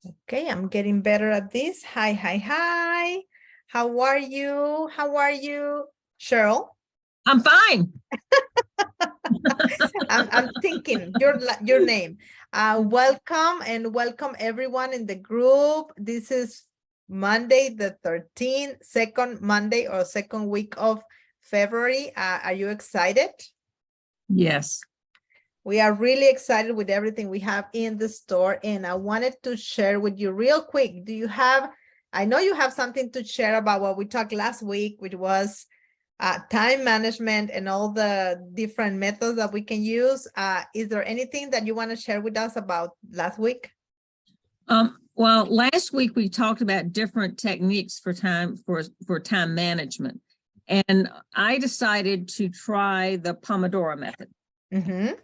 Okay, I'm getting better at this. Hi, hi, hi. How are you? How are you, Cheryl? I'm fine. I'm thinking your name. Welcome and welcome everyone in the group. This is Monday the 13th, second Monday or second week of February. Are you excited? Yes. We are really excited with everything we have in the store, and I wanted to share with you real quick. I know you have something to share about what we talked last week, which was time management and all the different methods that we can use. Is there anything that you want to share with us about last week? Well, last week we talked about different techniques for time management. And I decided to try the Pomodoro method. Mm-hmm.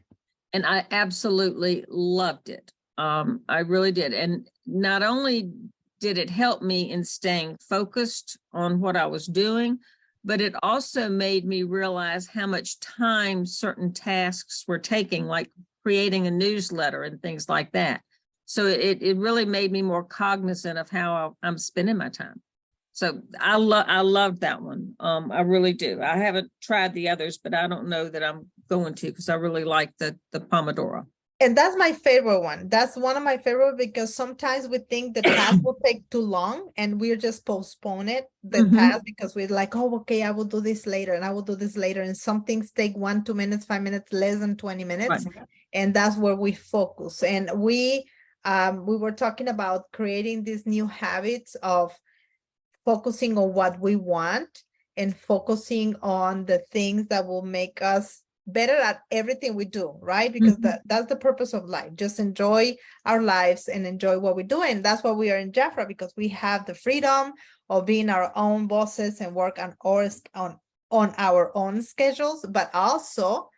And I absolutely loved it. I really did. And not only did it help me in staying focused on what I was doing, but it also made me realize how much time certain tasks were taking, like creating a newsletter and things like that. So it really made me more cognizant of how I'm spending my time. So I loved that one. I really do. I haven't tried the others, but I don't know that I'm going to, because I really like the Pomodoro. And that's my favorite one. That's one of my favorite because sometimes we think the task will take too long and we're just postpone the task because we're like, oh, okay, I will do this later and I will do this later. And some things take 1, 2 minutes, 5 minutes, less than 20 minutes. Right. And that's where we focus. And we were talking about creating these new habits of focusing on what we want and focusing on the things that will make us better at everything we do, right? Because that's the purpose of life. Just enjoy our lives and enjoy what we do. And that's why we are in Jafra, because we have the freedom of being our own bosses and work on our own schedules, but also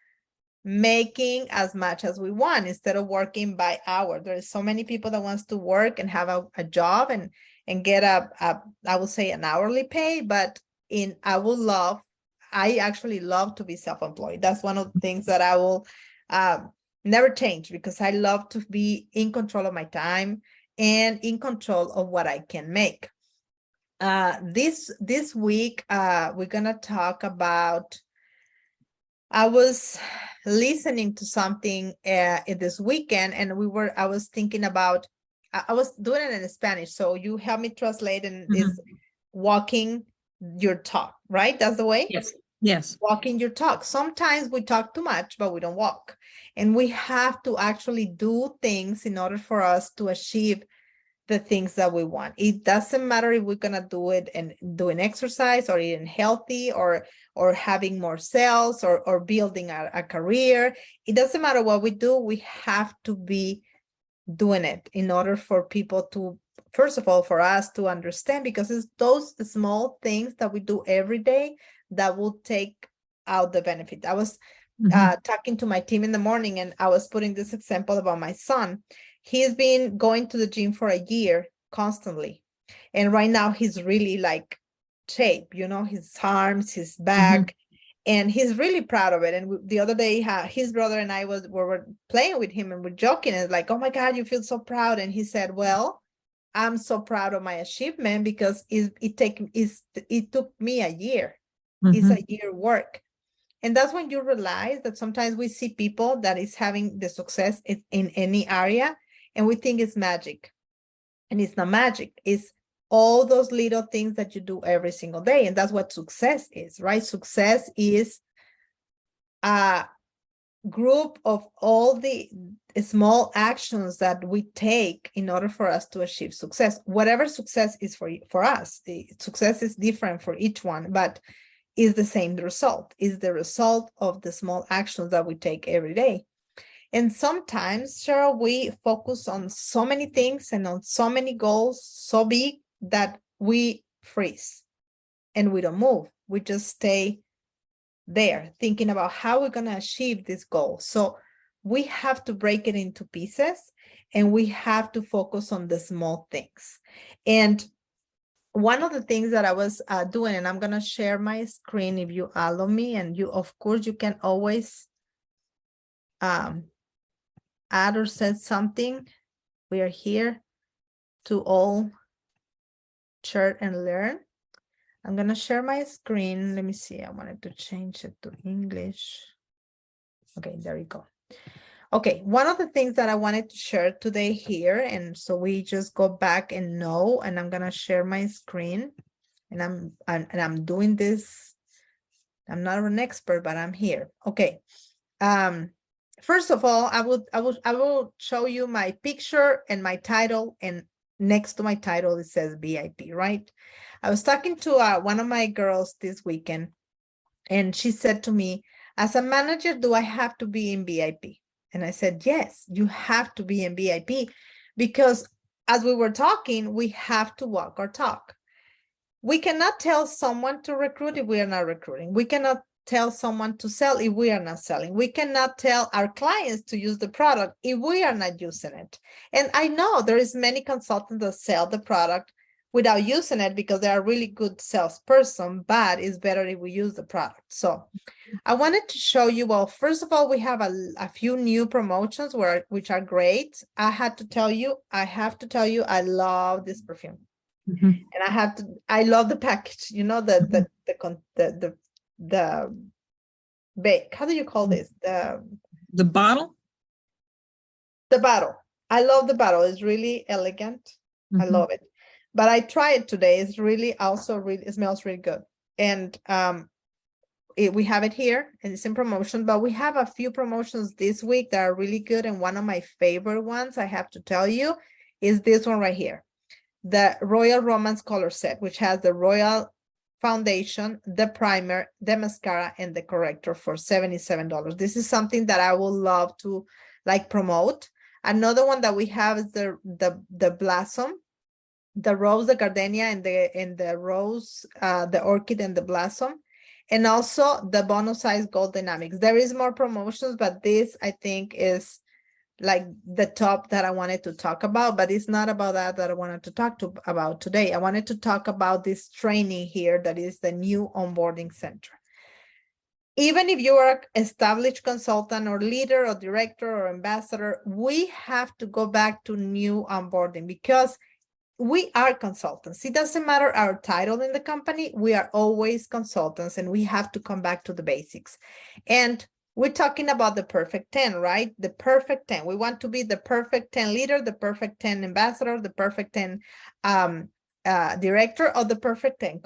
making as much as we want instead of working by hour. There is so many people that wants to work and have a job and get I would say an hourly pay, but I actually love to be self-employed. That's one of the things that I will never change, because I love to be in control of my time and in control of what I can make. This week, we're gonna talk about, I was listening to something in this weekend, and I was thinking about, I was doing it in Spanish. So you help me translate, and is walking your talk, right? That's the way? Yes. Yes. Walking your talk. Sometimes we talk too much, but we don't walk. And we have to actually do things in order for us to achieve the things that we want. It doesn't matter if we're gonna do it and doing exercise or eating healthy or having more sales or building a career. It doesn't matter what we do, we have to be doing it in order for people to, first of all, for us to understand, because it's those small things that we do every day that will take out the benefit. I was talking to my team in the morning, and I was putting this example about my son. He's been going to the gym for a year constantly. And right now he's really like shape, his arms, his back, and he's really proud of it. And the other day, his brother and I were playing with him, and we're joking, and like, oh my God, you feel so proud. And he said, well, I'm so proud of my achievement because it took me a year. It's a year work. And that's when you realize that sometimes we see people that is having the success in any area, and we think it's magic. And it's not magic. It's all those little things that you do every single day. And that's what success is, right? Success is a group of all the small actions that we take in order for us to achieve success. Whatever success is for us, the success is different for each one, but is the same result, is the result of the small actions that we take every day. And sometimes, Cheryl, we focus on so many things and on so many goals, so big, that we freeze and we don't move. We just stay there thinking about how we're going to achieve this goal. So we have to break it into pieces, and we have to focus on the small things. And one of the things that I was doing, and I'm going to share my screen if you allow me, and you, of course, you can always add or say something. We are here. to all share and learn. I'm going to share my screen. Let me see. I wanted to change it to English. Okay, there you go. Okay, one of the things that I wanted to share today here, and so we just go back and know, and I'm going to share my screen, and I'm doing this. I'm not an expert, but I'm here. Okay. First of all, I will show you my picture and my title, and next to my title it says VIP, right? I was talking to one of my girls this weekend, and she said to me, as a manager, do I have to be in VIP? And I said, yes, you have to be in VIP, because as we were talking, we have to walk our talk. We cannot tell someone to recruit if we are not recruiting. We cannot tell someone to sell if we are not selling. We cannot tell our clients to use the product if we are not using it. And I know there is many consultants that sell the product without using it because they are really good salesperson, but it's better if we use the product. So I wanted to show you, well, first of all, we have a few new promotions which are great. I have to tell you, I love this perfume. And I love the package, you know, the bake. How do you call this? The bottle? The bottle. I love the bottle. It's really elegant. I love it. But I tried it today. It's really also it smells really good. And we have it here and it's in promotion, but we have a few promotions this week that are really good. And one of my favorite ones, I have to tell you, is this one right here. The Royal Romance Color Set, which has the Royal Foundation, the primer, the mascara, and the corrector for $77. This is something that I would love to promote. Another one that we have is the Blossom, the Rose, the Gardenia, and the Rose, the Orchid, and the Blossom. And also the bonus size Gold Dynamics. There is more promotions, but this I think is like the top that I wanted to talk about, but it's not about that I wanted to talk about today. I wanted to talk about this training here that is the new onboarding center. Even if you are an established consultant or leader or director or ambassador, we have to go back to new onboarding because we are consultants. It doesn't matter our title in the company. We are always consultants and we have to come back to the basics. And we're talking about the perfect 10, right? The perfect 10. We want to be the perfect 10 leader, the perfect 10 ambassador, the perfect 10 director, or the perfect 10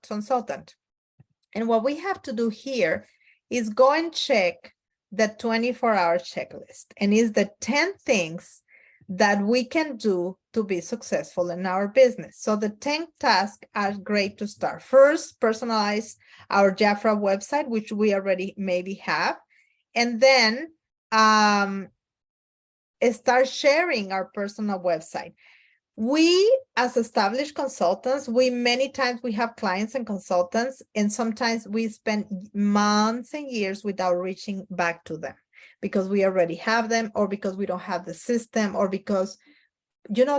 consultant. And what we have to do here is go and check the 24-hour checklist. And it's the 10 things that we can do to be successful in our business. So the 10 tasks are great to start. First, personalize our Jafra website, which we already maybe have. And then start sharing our personal website. We, as established consultants, many times we have clients and consultants, and sometimes we spend months and years without reaching back to them because we already have them, or because we don't have the system, or because,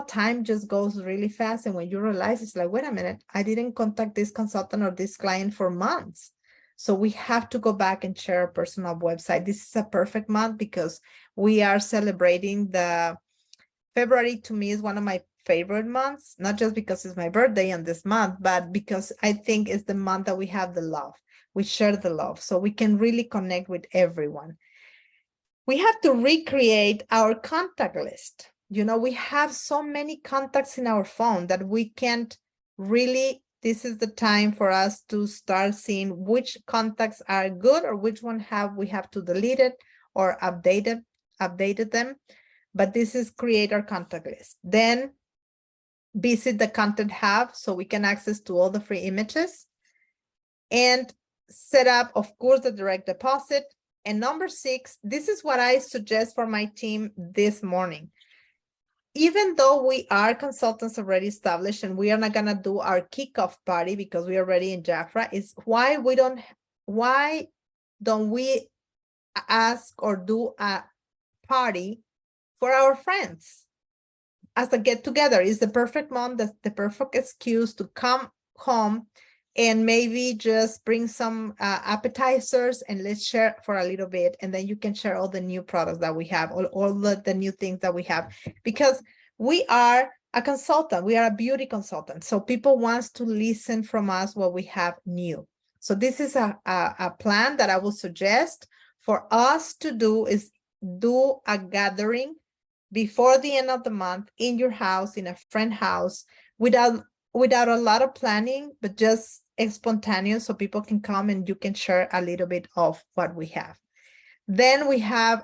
time just goes really fast. And when you realize, it's like, wait a minute, I didn't contact this consultant or this client for months. So we have to go back and share a personal website. This is a perfect month because we are celebrating February. To me is one of my favorite months, not just because it's my birthday on this month, but because I think it's the month that we have the love. We share the love, so we can really connect with everyone. We have to recreate our contact list. We have so many contacts in our phone that we can't really. This is the time for us to start seeing which contacts are good or which one we have to delete it or updated them. But this is create our contact list. Then visit the content hub so we can access to all the free images and set up, of course, the direct deposit. And number 6, this is what I suggest for my team this morning. Even though we are consultants already established and we are not going to do our kickoff party because we're already in Jafra, is why don't we ask or do a party for our friends as a get together? Is the perfect month, the perfect excuse to come home and maybe just bring some appetizers and let's share for a little bit. And then you can share all the new products that we have, all the new things that we have, because we are a consultant. We are a beauty consultant. So people wants to listen from us what we have new. So this is a plan that I will suggest for us to do, is do a gathering before the end of the month in your house, in a friend house, without a lot of planning, but just spontaneous, so people can come and you can share a little bit of what we have. Then we have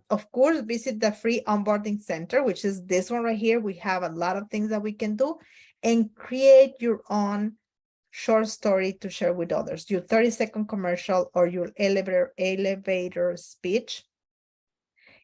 of course, visit the free onboarding center, which is this one right here. We have a lot of things that we can do, and create your own short story to share with others, your 30-second commercial or your elevator speech,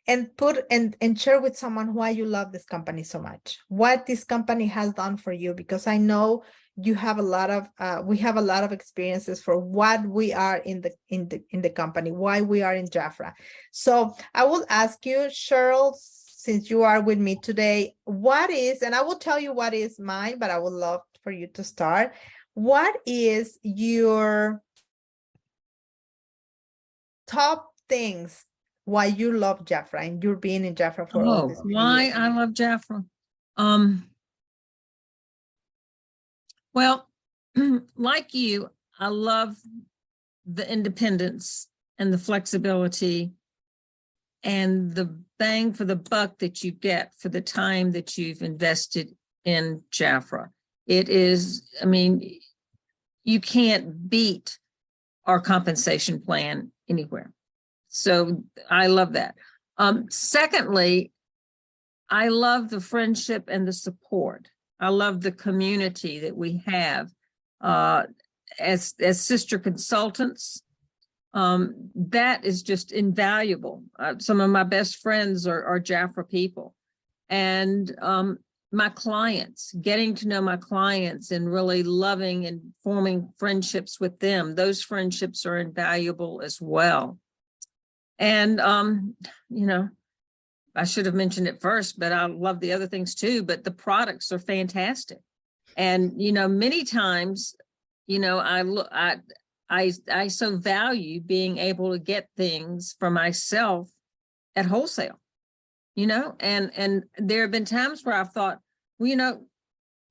and put and share with someone why you love this company so much, what this company has done for you, because I know you have a lot of we have a lot of experiences for what we are in the company, why we are in Jafra. So I will ask you, Cheryl, since you are with me today, what is, and I will tell you what is mine, but I would love for you to start. What is your top things why you love Jafra and you're being in Jafra for all this why years? I love Jafra. Well, like you, I love the independence and the flexibility and the bang for the buck that you get for the time that you've invested in Jafra. It is, I mean, you can't beat our compensation plan anywhere. So I love that. Secondly, I love the friendship and the support. I love the community that we have as sister consultants. That is just invaluable. Some of my best friends are Jafra people. And my clients, getting to know my clients and really loving and forming friendships with them, those friendships are invaluable as well. And, you know, I should have mentioned it first, but I love the other things too, but the products are fantastic. And, you know, many times, you know, I so value being able to get things for myself at wholesale, you know, and there have been times where I've thought, well, you know,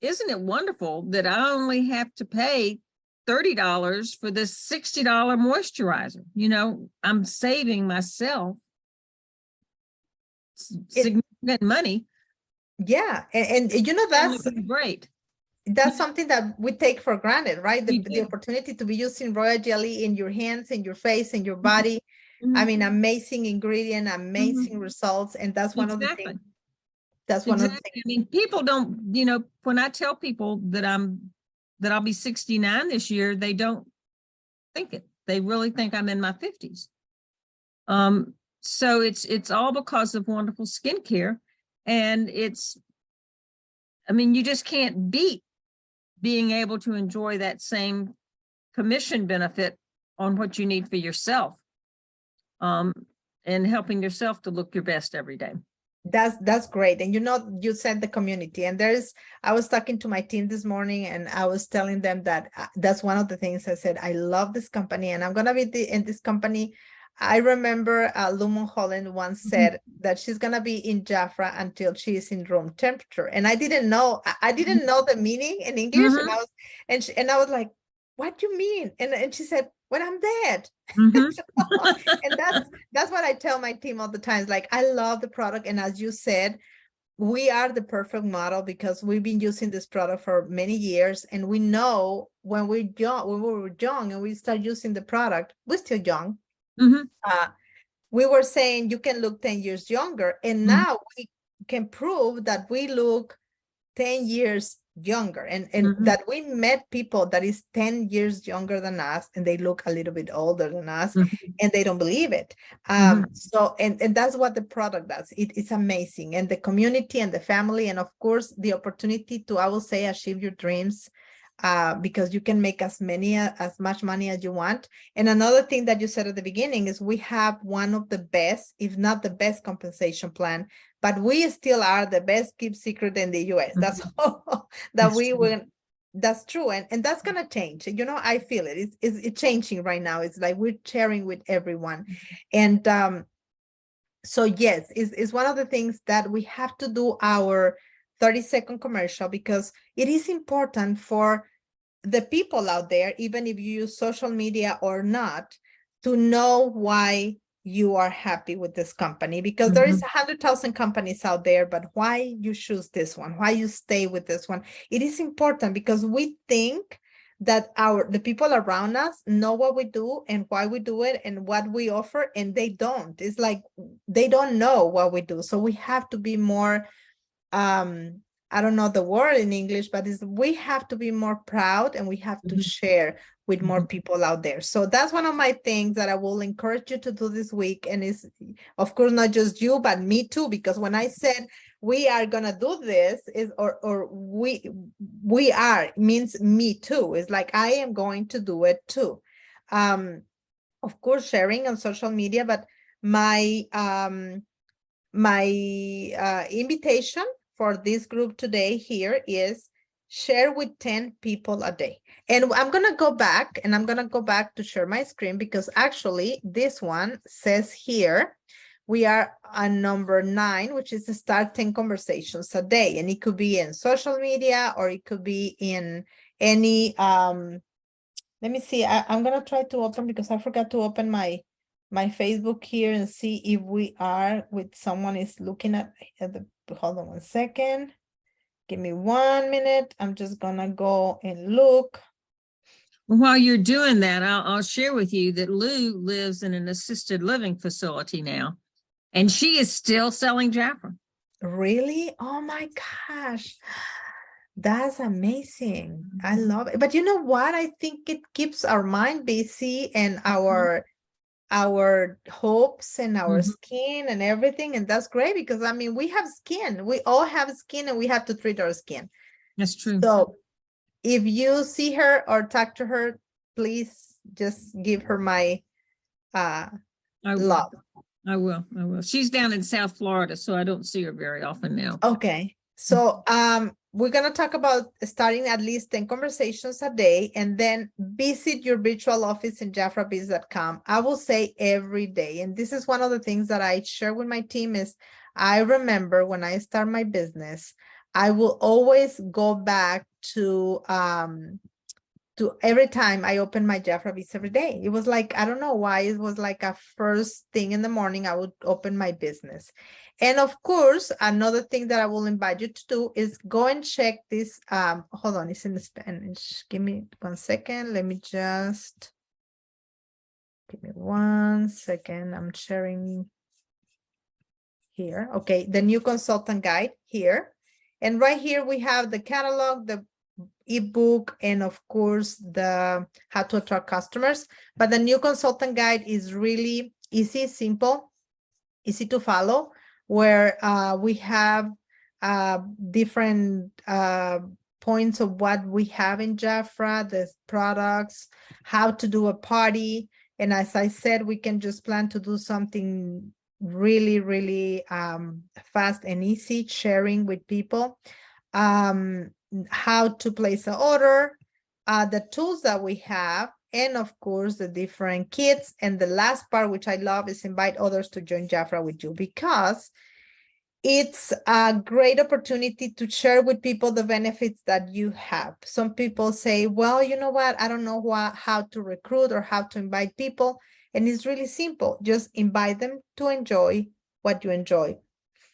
isn't it wonderful that I only have to pay $30 for this $60 moisturizer? You know, I'm saving myself significant money. Yeah, and you know, that's great. That's something that we take for granted, right? The opportunity to be using royal jelly in your hands, in your face, in your body. Mm-hmm. I mean, amazing ingredient, amazing results, and that's one of the things. That's one of the things. I mean, people don't, you know, when I tell people that I'll be 69 this year, they don't think it. They really think I'm in my 50s. So it's all because of wonderful skincare, and I mean, you just can't beat being able to enjoy that same commission benefit on what you need for yourself, and helping yourself to look your best every day. That's great. And you know, you said the community, and I was talking to my team this morning, and I was telling them that that's one of the things I said. I love this company, and I'm gonna be in this company. I remember Lou Holland once said that she's gonna be in Jafra until she's in room temperature, and I didn't know the meaning in English, and I was like, "What do you mean?" And she said, "When I'm dead." And that's what I tell my team all the time. It's like, I love the product, and as you said, we are the perfect model because we've been using this product for many years, and we know when we were young and we start using the product, we're still young. We were saying you can look 10 years younger, and now we can prove that we look 10 years younger, and that we met people that is 10 years younger than us, and they look a little bit older than us, and they don't believe it. So and that's what the product does. It's amazing. And the community and the family, and of course the opportunity to, I will say, achieve your dreams, because you can make as much money as you want. And another thing that you said at the beginning is we have one of the best, if not the best, compensation plan, but we still are the best kept secret in the US. That's all that we will. That's true. And that's going to change. You know, I feel it. It's changing right now. It's like we're sharing with everyone. And so yes, it's one of the things that we have to do our 30-second commercial, because it is important for the people out there, even if you use social media or not, to know why you are happy with this company, because there is 100,000 companies out there, but why you choose this one, why you stay with this one. It is important because we think that the people around us know what we do and why we do it and what we offer, and they don't. It's like they don't know what we do. So we have to be more I don't know the word in English, but we have to be more proud, and we have to share with more people out there. So that's one of my things that I will encourage you to do this week. And it's, of course, not just you, but me too, because when I said we are gonna do this, we are means me too. It's like I am going to do it too. Of course, sharing on social media, but my invitation for this group today here is share with 10 people a day. And I'm going to go back to share my screen, because actually this one says here, we are on number 9, which is to start 10 conversations a day. And it could be in social media, or it could be in any, let me see. I'm going to try to open, because I forgot to open my Facebook here and see if we are with someone is looking at the, hold on one second. Give me 1 minute. I'm just gonna go and look. While you're doing that, I'll share with you that Lou lives in an assisted living facility now, and she is still selling jafra. Really? Oh my gosh. That's amazing. I love it. But you know what? I think it keeps our mind busy and our hopes and our skin and everything. And that's great, because I mean, we have skin. We all have skin, and we have to treat our skin. That's true. So if you see her or talk to her, please just give her my love. I will. She's down in South Florida, so I don't see her very often now. Okay. So we're going to talk about starting at least 10 conversations a day, and then visit your virtual office in jafrabiz.com. I will say every day. And this is one of the things that I share with my team is I remember when I start my business, I will always go back to every time I open my Jafra Biz every day. It was like, I don't know why, it was like a first thing in the morning, I would open my business. And of course, another thing that I will invite you to do is go and check this. Hold on, it's in Spanish. Give me 1 second. Let me just, give me 1 second. I'm sharing here. Okay, the new consultant guide here. And right here we have the catalog, the ebook, and of course the how to attract customers. But the new consultant guide is really easy, simple, easy to follow, where we have different points of what we have in Jafra, the products, how to do a party. And as I said, we can just plan to do something really, really fast and easy, sharing with people. How to place an order, the tools that we have, and of course the different kits. And the last part, which I love, is invite others to join Jafra with you, because it's a great opportunity to share with people the benefits that you have. Some people say, well, you know what, I don't know how to recruit or how to invite people. And it's really simple. Just invite them to enjoy what you enjoy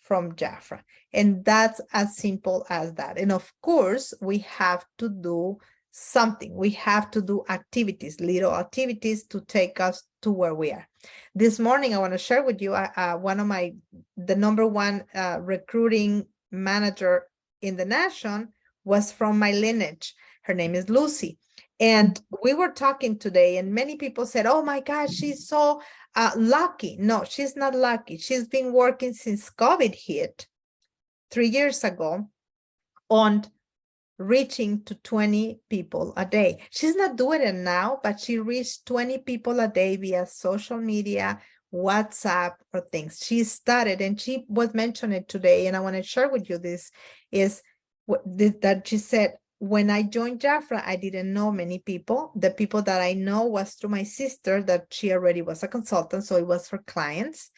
from Jafra. And that's as simple as that. And of course, we have to do something. We have to do activities, little activities to take us to where we are. This morning, I want to share with you the number one recruiting manager in the nation was from my lineage. Her name is Lucy. And we were talking today, and many people said, oh my gosh, she's so lucky. No, she's not lucky. She's been working since COVID hit 3 years ago on reaching to 20 people a day. She's not doing it now, but she reached 20 people a day via social media, WhatsApp, or things. She started, and she was mentioning today, and I want to share with you this, is that she said, when I joined Jafra, I didn't know many people. The people that I know was through my sister, that she already was a consultant, so it was for clients.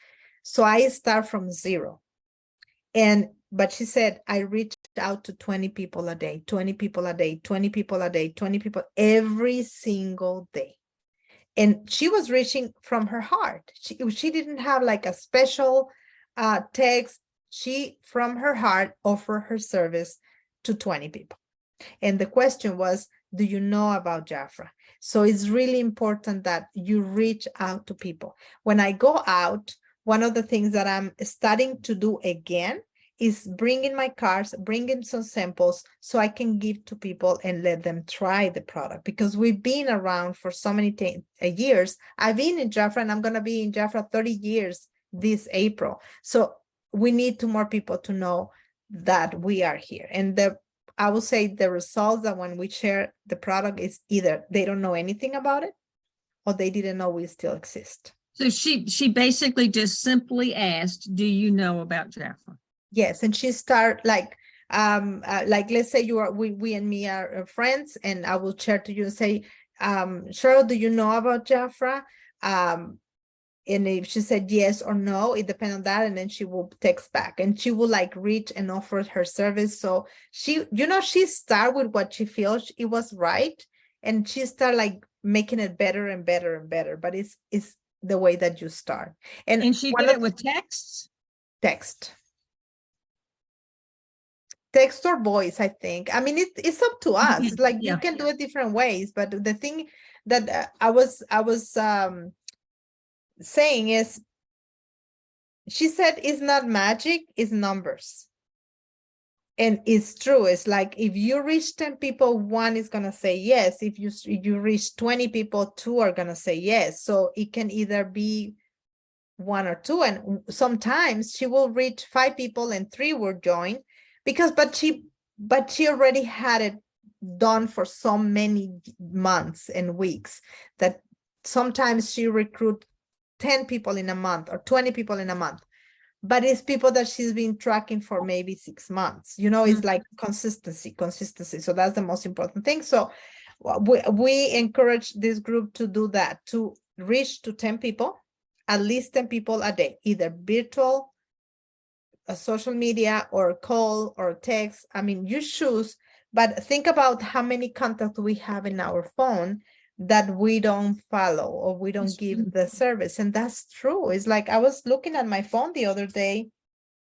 So I start from zero. And But she said, I reached out to 20 people a day, 20 people a day, 20 people a day, 20 people every single day. And she was reaching from her heart. She didn't have like a special text. She, from her heart, offered her service to 20 people. And the question was, do you know about Jafra? So it's really important that you reach out to people. When I go out, one of the things that I'm starting to do again is bring in my cards, bring in some samples so I can give to people and let them try the product, because we've been around for so many years. I've been in Jafra and I'm going to be in Jafra 30 years this April. So we need more people to know that we are here. And I will say the results that when we share the product is either they don't know anything about it or they didn't know we still exist. So she basically just simply asked, do you know about Jafra? Yes, and she started like let's say we and me are friends, and I will share to you and say, Cheryl, do you know about Jafra? And if she said yes or no, it depends on that, and then she will text back, and she will like reach and offer her service. So she start with what she feels it was right, and she start like making it better and better and better. But it's the way that you start. And she did it with texts? Text or voice, I think. I mean, it's up to us. It's like you can do it different ways, but the thing that I was saying is, she said it's not magic, it's numbers. And it's true. It's like if you reach 10 people, one is gonna say yes. If you reach 20 people, two are gonna say yes. So it can either be one or two, and sometimes she will reach 5 people and 3 will join, but she already had it done for so many months and weeks that sometimes she recruit 10 people in a month or 20 people in a month, but it's people that she's been tracking for maybe 6 months. It's like consistency. So that's the most important thing. So we encourage this group to do that, to reach to 10 people, at least 10 people a day, either virtual, social media, or call or text. I mean, you choose, but think about how many contacts we have in our phone that we don't follow or we don't give the service. And that's true. It's like I was looking at my phone the other day,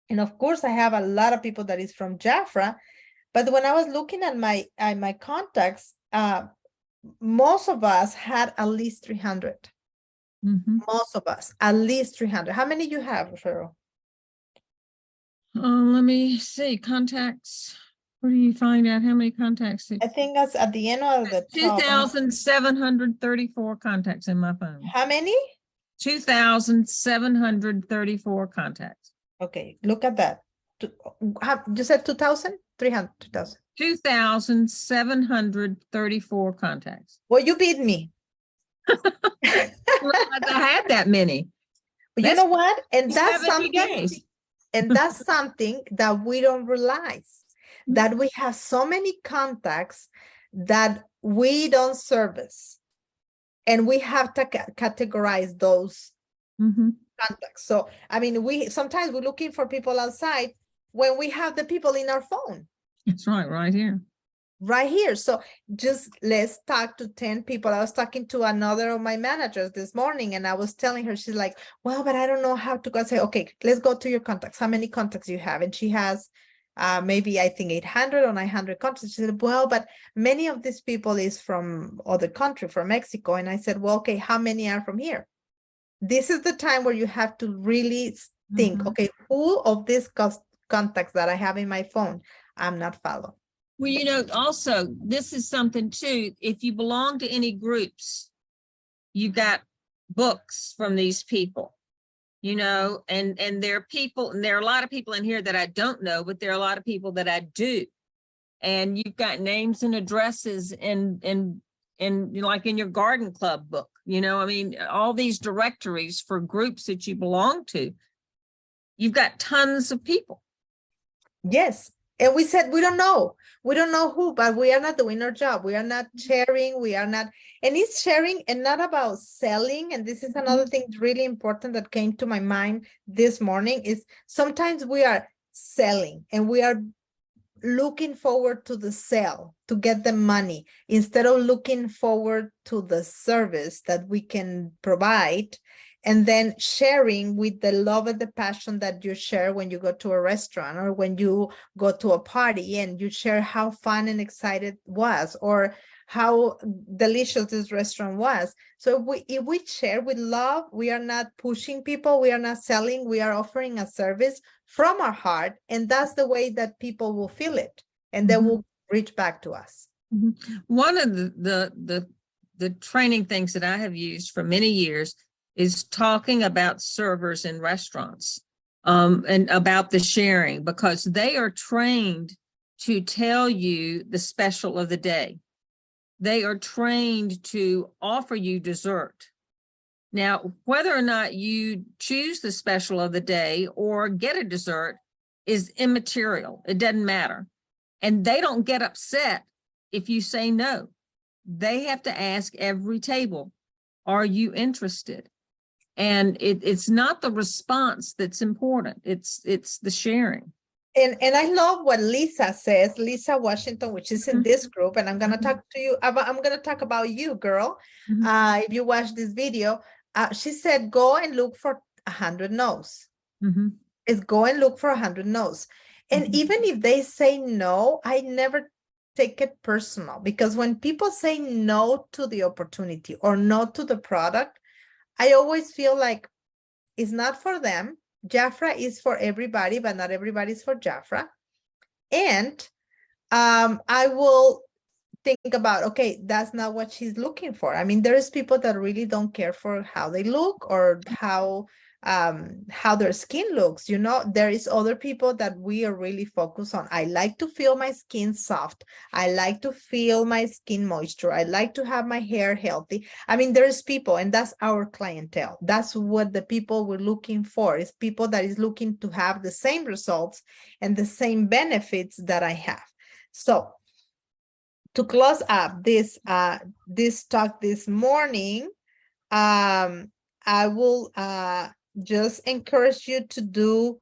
and of course I have a lot of people that is from Jafra, but when I was looking at my contacts, most of us had at least 300. Most of us, at least 300. How many you have, Cheryl? Let me see. Contacts. Where do you find out how many contacts? I think that's at the end of the top. 2,734 contacts in my phone. How many? 2,734 contacts. Okay, look at that. You said 2,000? 300, 2,000. 2,734 contacts. Well, you beat me. I had that many. But you know what? And that's 70 days. And that's something that we don't realize, that we have so many contacts that we don't service, and we have to categorize those contacts. So, I mean, sometimes we're looking for people outside when we have the people in our phone. That's right here. Right here. So just let's talk to 10 people. I was talking to another of my managers this morning, and I was telling her, she's like, well, but I don't know how to go. I say, okay, let's go to your contacts. How many contacts you have? And she has maybe, I think, 800 or 900 contacts. She said, well, but many of these people is from other country, from Mexico. And I said, well, okay, how many are from here? This is the time where you have to really think, okay, who of these contacts that I have in my phone I'm not following? Well, also, this is something too. If you belong to any groups, you got books from these people, and there are people, and there are a lot of people in here that I don't know, but there are a lot of people that I do. And you've got names and addresses and like in your garden club book, all these directories for groups that you belong to. You've got tons of people. Yes. And we said, we don't know who, but we are not doing our job. We are not sharing. And it's sharing and not about selling. And this is another thing really important that came to my mind this morning is sometimes we are selling and we are looking forward to the sale to get the money instead of looking forward to the service that we can provide, and then sharing with the love and the passion that you share when you go to a restaurant or when you go to a party and you share how fun and excited it was or how delicious this restaurant was. So if we share with love, we are not pushing people, we are not selling, we are offering a service from our heart, and that's the way that people will feel it and they will reach back to us. One of the training things that I have used for many years is talking about servers in restaurants and about the sharing, because they are trained to tell you the special of the day. They are trained to offer you dessert. Now, whether or not you choose the special of the day or get a dessert is immaterial. It doesn't matter. And they don't get upset if you say no. They have to ask every table, are you interested? And it's not the response that's important. It's the sharing. And I love what Lisa says, Lisa Washington, which is in this group, and I'm going to talk to you about, I'm going to talk about you, girl. If you watch this video, she said, go and look for 100 no's. It's go and look for 100 no's. And even if they say no, I never take it personal, because when people say no to the opportunity or no to the product, I always feel like it's not for them. Jafra is for everybody, but not everybody is for Jafra. And I will think about, okay, that's not what she's looking for. I mean, there's people that really don't care for how they look or how their skin looks. You know, there is other people that we are really focused on. I like to feel my skin soft. I like to feel my skin moisture. I like to have my hair healthy. I mean, there's people, and that's our clientele. That's what the people we're looking for, is people that is looking to have the same results and the same benefits that I have. So to close up this talk this morning, I will just encourage you to do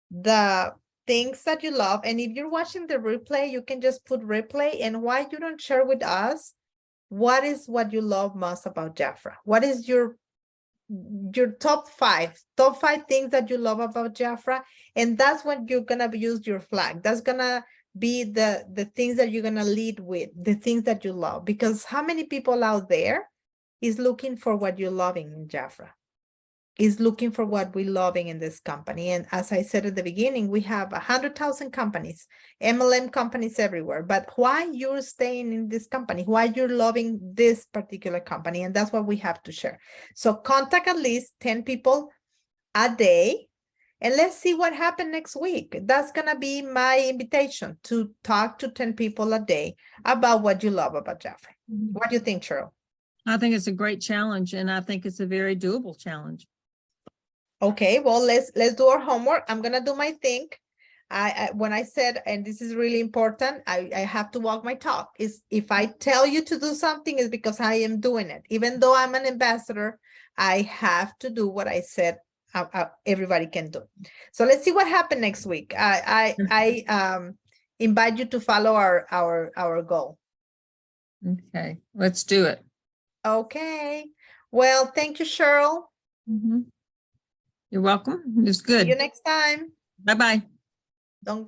the things that you love. And if you're watching the replay, you can just put replay. And why you don't share with us what you love most about Jafra? What is your top five things that you love about Jafra? And that's when you're gonna use your flag. That's gonna be the things that you're gonna lead with, the things that you love. Because how many people out there is looking for what you're loving in Jafra, is looking for what we're loving in this company. And as I said at the beginning, we have 100,000 companies, MLM companies everywhere. But why you're staying in this company? Why you're loving this particular company? And that's what we have to share. So contact at least 10 people a day. And let's see what happened next week. That's going to be my invitation, to talk to 10 people a day about what you love about Jafra. What do you think, Cheryl? I think it's a great challenge, and I think it's a very doable challenge. Okay, well, let's do our homework. I'm gonna do my thing. When I said, and this is really important, I have to walk my talk. Is if I tell you to do something, is because I am doing it. Even though I'm an ambassador, I have to do what I said everybody can do. So let's see what happened next week. I invite you to follow our goal. Okay, let's do it. Okay. Well, thank you, Cheryl. You're welcome. It's good. See you next time. Bye-bye. Don't